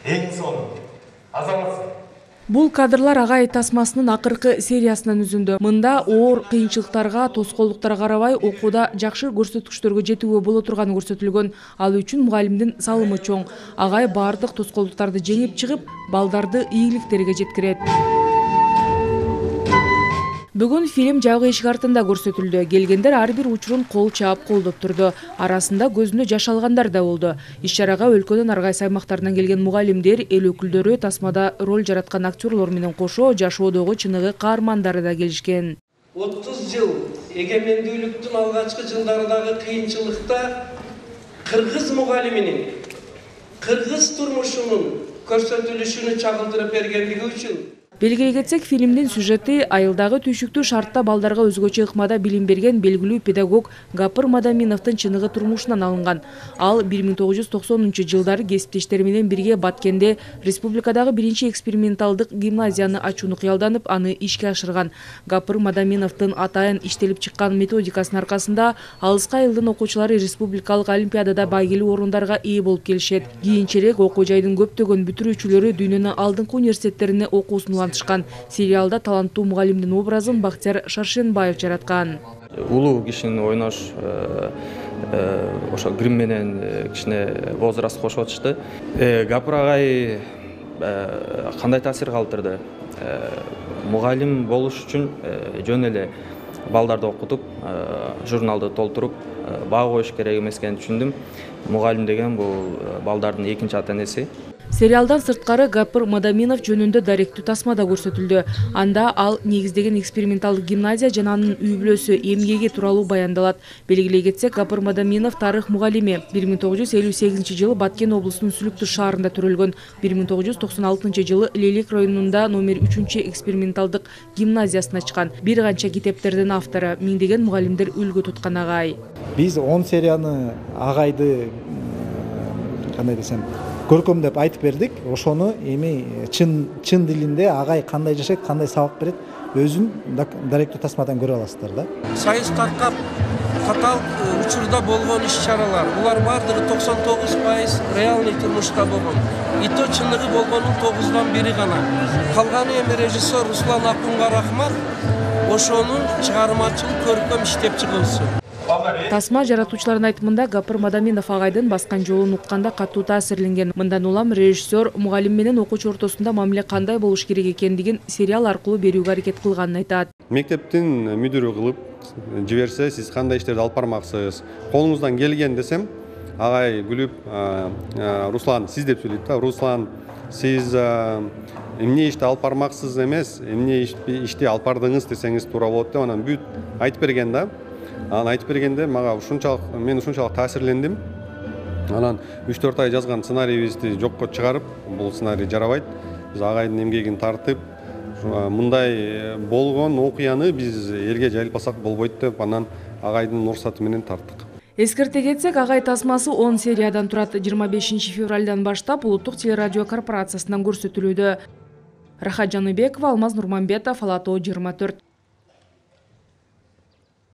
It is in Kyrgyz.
Эң соңу азаматсың. Бул кадрлар Агай тасмасынын акыркы сериясынан үзүндү. Мында оор кыйынчылыктарга, тоскоолдуктарга карабай окууда жакшы көрсөткүчтөргө жетүүгө боло турганы көрсөтүлгөн. Ал үчүн мугалимдин салымы чоң. Агай бардык тоскоолдуктарды жеңип чыгып, балдарды ийгиликтерге жеткирет. Бүгүн фильм жабык эшик артында көрсөтүлдү. Келгендер ар бир учурун кол чаап колдоп турду. Арасында көзүнө жаш алгандар да болду. Иш-чарага өлкөнүн ар кайсы аймактарынан келген мугалимдер, эл өкүлдөрү, тасмада роль жараткан актерлор менен кошо жашоодогу чыныгы каармандары да келишкен. 30 жыл эгемендүүлүктүн алгачкы жылдарындагы кыйынчылыкта кыргыз мугалиминин, кыргыз турмушунун көрсөтүлүшүнө чагылдырып бергендиги үчүн Белгилей кетсек, фильмдин сюжети айылдагы түйшүктүү шартта балдарга өзгөчө ыкмада билим берген белгилүү педагог Гапыр Мадаминовдун чыныгы турмушунан алынган. Ал 1990-жылдары кесиптештери менен бирге Баткенде республикадагы биринчи эксперименталдык гимназияны ачууну кыялданып, аны ишке ашырган. Гапыр Мадаминовдун атайын иштелип чыккан методикасынын аркасында алыска айылдын окуучулары республикалык олимпиадада байгелүү орундарга ээ болуп келишет. Кийинчерээк окуу жайдын көптөгөн бүтүрүүчүлөрү дүйнөнүн алдыңкы университеттерине окуусун Сериалда таланттуу мугалимдин образын Бактияр Шаршенбаев жараткан. Улуу кишини ойнош, ошо грим менен кичине возраст кошуп атышты. Гапыр агай кандай таасир калтырды? Мугалим болуш үчүн жөн эле балдарды окутуп, журналды толтуруп, баа коюш керек эмес экенин түшүндүм. Мугалим деген бул балдардын экинчи ата-энеси. Сериалдан сырткары Гапыр Мадаминов жөнүндө даректүү тасма да көрсөтүлдү. Анда ал негиздеген эксперименталдык гимназия жана анын үй бүлөсү, эмгеги тууралуу баяндалат. Белгилей кетсек, Гапыр Мадаминов тарых мугалими. 1958-жылы Баткен облусунун Сүлүктү шаарында төрөлгөн. 1996-жылы Лелек районунда номер 3 эксперименталдык гимназиясын ачкан. Бир канча китептердин автору, миңдеген мугалимдер үлгү туткан Агай. Биз 10 серияны Агайды кандай десем көркөмдөп айтып бердик. Ошону эми чын дилинде Агай кандай жашайт, кандай сабак берет, өзүн даректүү тасмадан көрө аласыздар да. Сайыс таркап каталык учурда болгон иш-чаралар, булар бардыгы 99% реалный турмушта болгон. И то чыныгы болгонун 9-дан 1 гана. Калганы эми режиссер Руслан Акунга рахмат, ошонун чыгармачылык көркөм иштеп чыгылсын. Тасма жаратуучулардын айтымында Гапыр Мадаминов Агайдын баскан жолун укканда катуу таасирленген. Мындан улам режиссер мугалим менен окуучу ортосунда мамиле кандай болуш керек экендигин сериал аркылуу берүүгө аракет кылганын айтат. Мектептин мүдүрү кылып жиберсе, сиз кандай иштерди алып бармаксыз, колуңуздан келген десем, Агай күлүп, Руслан сиз деп сүйлөйт да. Руслан, сиз эмне ишти алып бармаксыз эмес, эмне ишти алып бардыңыз десеңиз туура болот деп анан бүт айтып берген да. Анан айтып бергенде мен ушунчалык таасирлендим. Анан 3-4 ай жазган сценарийибизди жокко чыгарып, бул сценарий жарабайт. Биз Агайдын эмгегин тартып, мындай болгон окуяны биз элге жайылпасак болбойт деп, анан Агайдын уруксаты менен тарттык. Эскерте кетсек, Агай тасмасы 10 сериядан турат. 25 февралдан баштап Улуттук телерадио корпорациясынан көрсөтүлүүдө. Рахат Жаныбекова, Алмаз Нурманбетов, Ала Тоо 24.